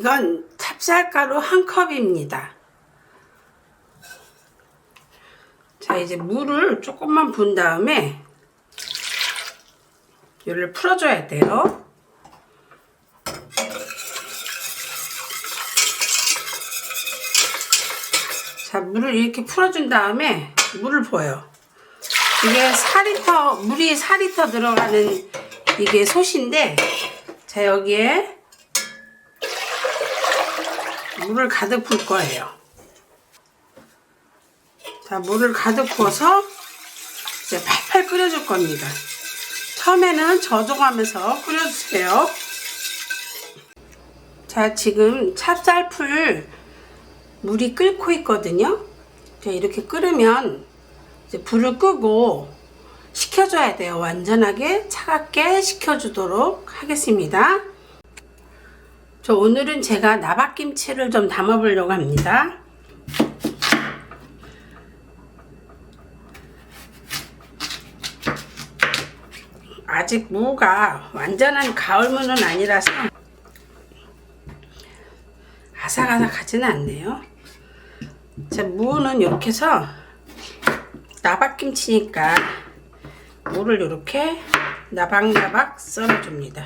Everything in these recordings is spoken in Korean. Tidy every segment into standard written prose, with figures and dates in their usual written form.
이건 찹쌀가루 1컵입니다. 자, 이제 물을 조금만 분 다음에 얘를 풀어줘야 돼요. 자, 물을 이렇게 풀어준 다음에 물을 부어요. 이게 4리터, 물이 4리터 들어가는 이게 솥인데, 자, 여기에 물을 가득 부을 거예요. 자, 물을 가득 부어서 이제 팔팔 끓여줄 겁니다. 처음에는 저조하면서 끓여주세요. 자, 지금 찹쌀풀 물이 끓고 있거든요. 자, 이렇게 끓으면 이제 불을 끄고 식혀줘야 돼요. 완전하게 차갑게 식혀주도록 하겠습니다. 오늘은 제가 나박김치를 좀 담아 보려고 합니다. 아직 무가 완전한 가을무는 아니라서 아삭아삭하지는 않네요. 자, 무는 이렇게 해서 나박김치니까 무를 이렇게 나박나박 썰어줍니다.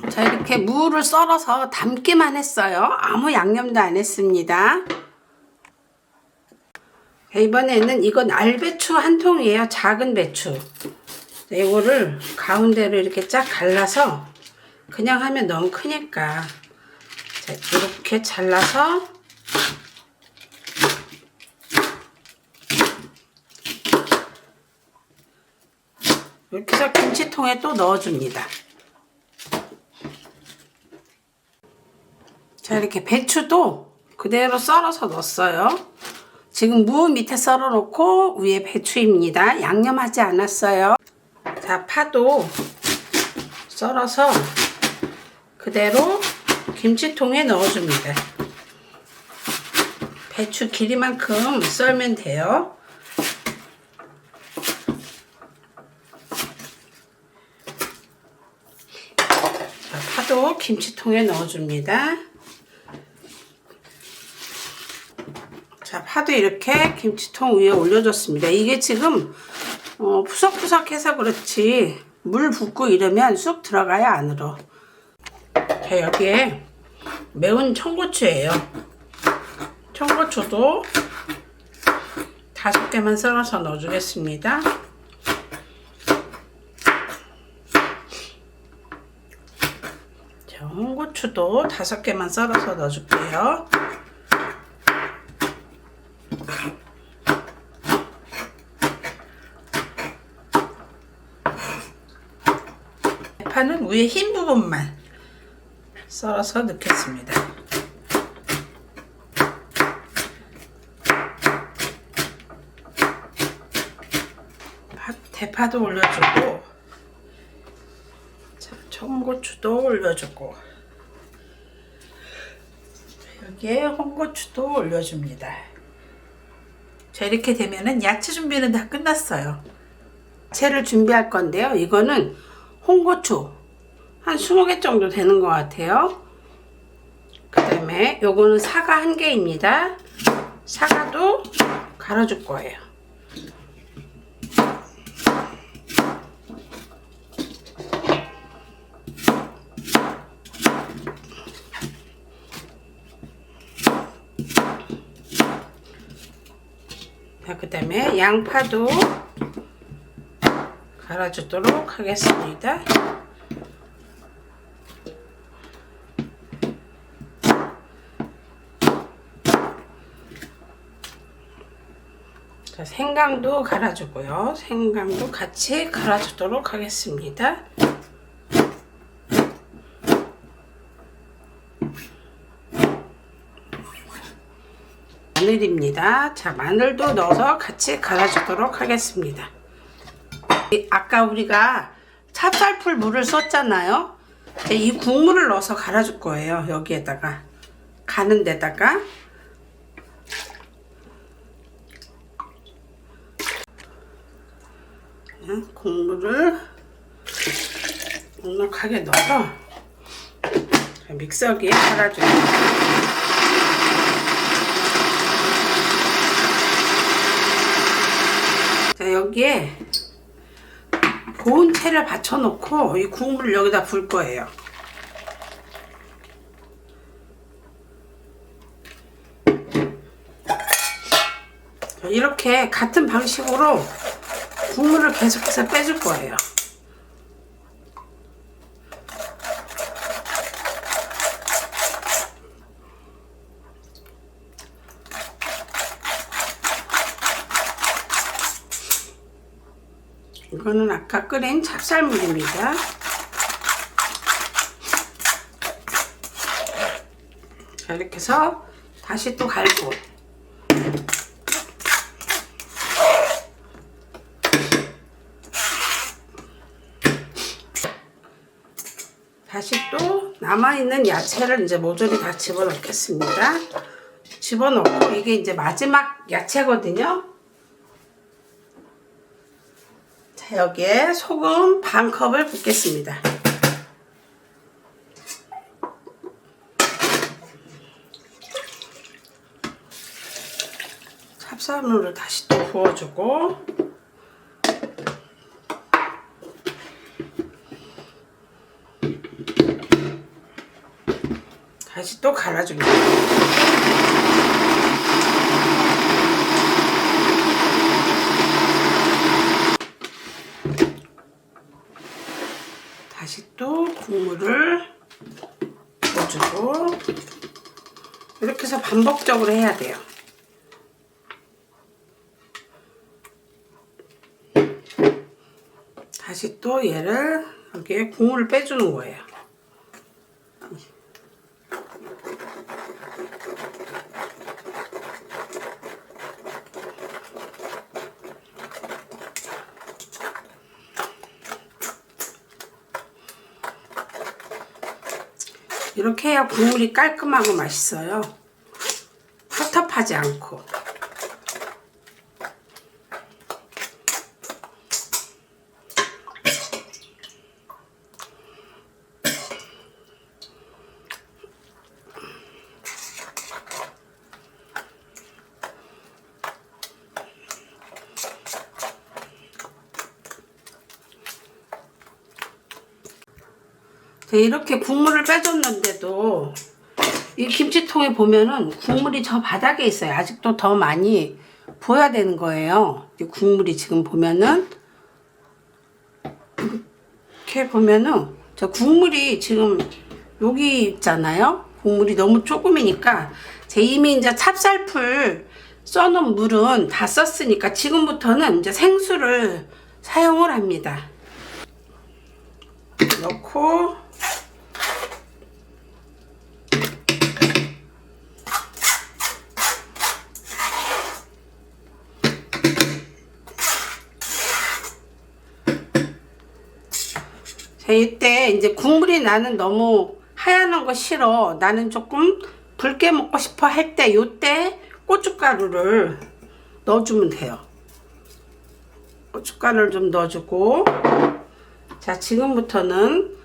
자, 이렇게 무를 썰어서 담기만 했어요. 아무 양념도 안 했습니다. 이번에는 이건 알배추 한 통이에요. 작은 배추. 이거를 가운데로 이렇게 쫙 갈라서 그냥 하면 너무 크니까 자, 이렇게 잘라서 이렇게 해서 김치통에 또 넣어줍니다. 자, 이렇게 배추도 그대로 썰어서 넣었어요. 지금 무 밑에 썰어 놓고 위에 배추입니다. 양념하지 않았어요. 자, 파도 썰어서 그대로 김치통에 넣어줍니다. 배추 길이만큼 썰면 돼요. 자, 파도 김치통에 넣어줍니다. 자, 파도 이렇게 김치통 위에 올려줬습니다. 이게 지금 푸석푸석해서 그렇지 물 붓고 이러면 쑥 들어가요, 안으로. 자, 여기에 매운 청고추예요. 청고추도 5개만 썰어서 넣어주겠습니다. 자, 홍고추도 5개만 썰어서 넣어줄게요. 파는 위에 흰 부분만 썰어서 넣겠습니다. 대파도 올려주고, 자, 청고추도 올려주고, 여기에 홍고추도 올려줍니다. 자, 이렇게 되면은 야채 준비는 다 끝났어요. 야채를 준비할 건데요. 이거는 홍고추 한 20개 정도 되는 것 같아요. 그 다음에 요거는 사과 1개입니다. 사과도 갈아줄 거예요. 자, 그 다음에 양파도 갈아주도록 하겠습니다. 자, 생강도 갈아주고요. 생강도 같이 갈아주도록 하겠습니다. 마늘입니다. 자, 마늘도 넣어서 같이 갈아주도록 하겠습니다. 아까 우리가 찹쌀풀 물을 썼잖아요. 이 국물을 넣어서 갈아줄 거예요. 여기에다가 가는 데다가 국물을 넉넉하게 넣어서 믹서기에 갈아줘요. 자, 여기에 고운 채를 받쳐놓고 이 국물을 여기다 붓을 거예요. 이렇게 같은 방식으로 국물을 계속해서 빼줄 거예요. 이거는 아까 끓인 찹쌀물입니다. 자, 이렇게 해서 다시 또 갈고 다시 또 남아있는 야채를 이제 모조리 다 집어넣겠습니다. 집어넣고 이게 이제 마지막 야채거든요. 자, 여기에 소금 반 컵을 붓겠습니다. 찹쌀물을 다시 또 부어주고 다시 또 갈아줍니다. 다시 또 국물을 부어주고 이렇게 해서 반복적으로 해야 돼요. 다시 또 얘를 여기에 국물을 빼주는 거예요. 이렇게 해야 국물이 깔끔하고 맛있어요. 텁텁하지 않고. 이렇게 국물을 빼줬는데도 이 김치통에 보면은 국물이 저 바닥에 있어요. 아직도 더 많이 부어야 되는 거예요. 이 국물이 지금 보면은 이렇게 보면은 저 국물이 지금 여기 있잖아요. 국물이 너무 조금이니까 제 이미 이제 찹쌀풀 써놓은 물은 다 썼으니까 지금부터는 이제 생수를 사용을 합니다. 넣고 자, 이때 이제 국물이 나는 너무 하얀 거 싫어. 나는 조금 붉게 먹고 싶어 할 때 요때 고춧가루를 넣어주면 돼요. 고춧가루를 좀 넣어주고 자, 지금부터는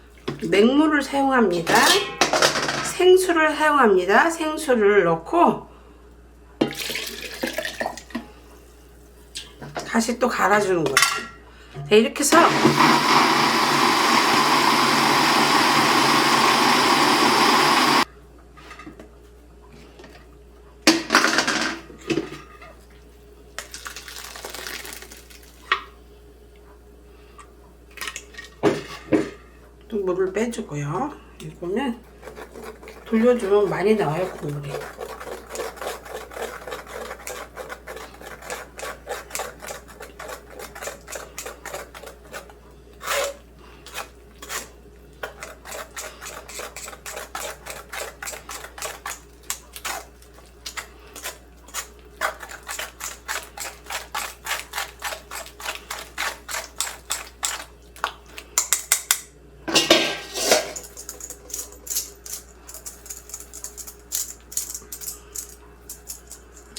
맹물을 사용합니다. 생수를 사용합니다. 생수를 넣고 다시 또 갈아주는 거예요. 자, 이렇게 해서 또 물을 빼주고요. 이거는 돌려주면 많이 나와요, 국물이.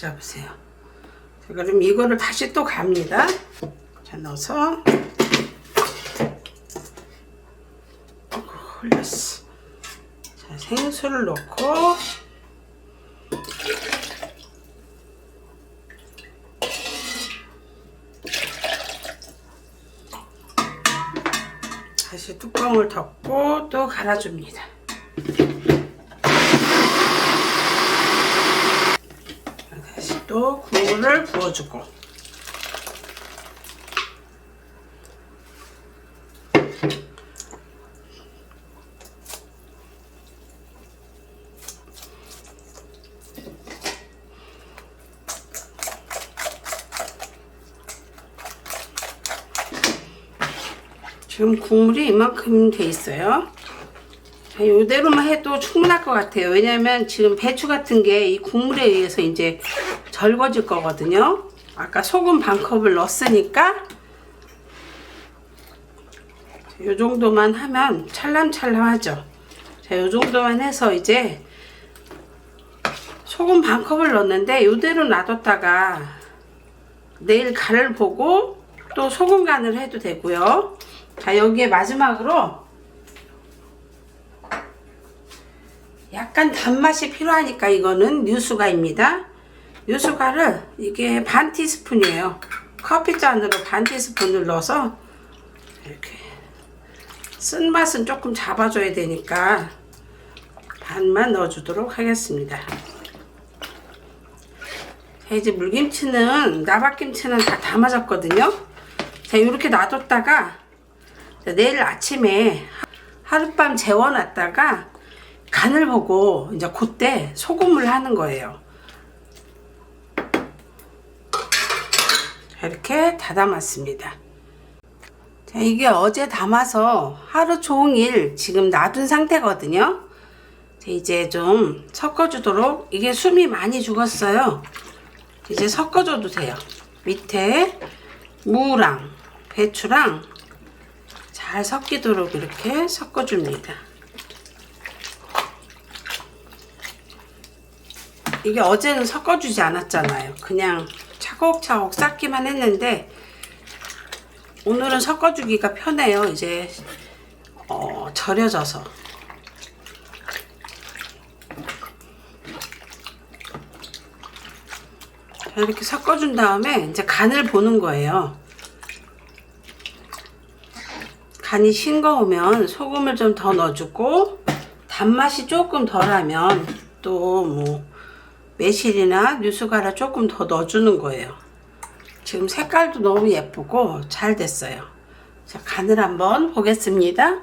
자, 보세요. 자, 그럼 이거를 다시 또 갑니다. 자, 넣어서 흘렸어. 자, 생수를 넣고 다시 뚜껑을 덮고 또 갈아줍니다. 다시 또 국물을 부어주고 지금 국물이 이만큼 돼 있어요. 이대로만 해도 충분할 것 같아요. 왜냐면 지금 배추 같은 게 이 국물에 의해서 이제 절거질 거거든요. 아까 소금 반 컵을 넣었으니까 이 정도만 하면 찰랑찰랑하죠. 자, 이 정도만 해서 이제 소금 반 컵을 넣었는데 이대로 놔뒀다가 내일 간을 보고 또 소금 간을 해도 되고요. 자, 여기에 마지막으로 약간 단맛이 필요하니까 이거는 유수가입니다. 유수가를 이게 반 티스푼이에요. 커피잔으로 반 티스푼을 넣어서 이렇게 쓴맛은 조금 잡아줘야 되니까 반만 넣어주도록 하겠습니다. 자, 이제 물김치는 나박김치는 다 담아졌거든요. 자, 이렇게 놔뒀다가 내일 아침에 하룻밤 재워놨다가 간을 보고 이제 그때 소금을 하는 거예요. 이렇게 다 담았습니다. 자, 이게 어제 담아서 하루 종일 지금 놔둔 상태거든요. 자, 이제 좀 섞어주도록, 이게 숨이 많이 죽었어요. 이제 섞어줘도 돼요. 밑에 무랑 배추랑 잘 섞이도록 이렇게 섞어줍니다. 이게 어제는 섞어주지 않았잖아요. 그냥 차곡차곡 쌓기만 했는데 오늘은 섞어주기가 편해요. 이제 절여져서. 이렇게 섞어준 다음에 이제 간을 보는 거예요. 간이 싱거우면 소금을 좀 더 넣어주고, 단맛이 조금 덜하면 또 뭐 매실이나 유수가라 조금 더 넣어주는 거예요. 지금 색깔도 너무 예쁘고 잘 됐어요. 자, 간을 한번 보겠습니다.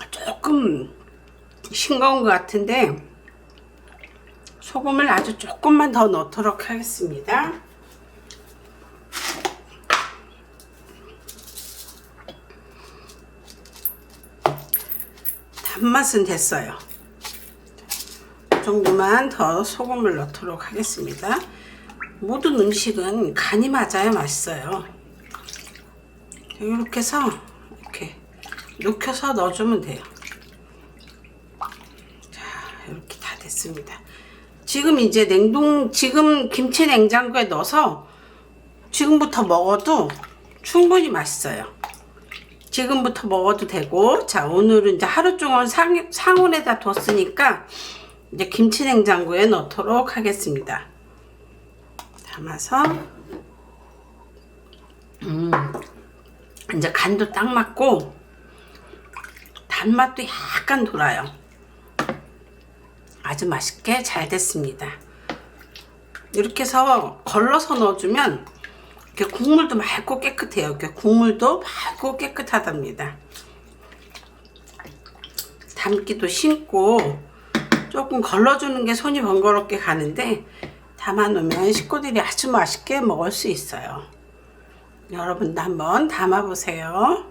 조금 싱거운 것 같은데 소금을 아주 조금만 더 넣도록 하겠습니다. 단맛은 됐어요. 이 정도만 더 소금을 넣도록 하겠습니다. 모든 음식은 간이 맞아야 맛있어요. 이렇게 해서 이렇게 녹여서 넣어주면 돼요. 자, 이렇게 다 됐습니다. 지금 이제 지금 김치 냉장고에 넣어서 지금부터 먹어도 충분히 맛있어요. 지금부터 먹어도 되고, 자, 오늘은 이제 하루 종일 상온에다 뒀으니까 이제 김치 냉장고에 넣도록 하겠습니다. 담아서 이제 간도 딱 맞고 단맛도 약간 돌아요. 아주 맛있게 잘 됐습니다. 이렇게 해서 걸러서 넣어주면 이렇게 국물도 맑고 깨끗해요. 이렇게 국물도 맑고 깨끗하답니다. 담기도 쉽고 조금 걸러주는 게 손이 번거롭게 가는데 담아놓으면 식구들이 아주 맛있게 먹을 수 있어요. 여러분도 한번 담아보세요.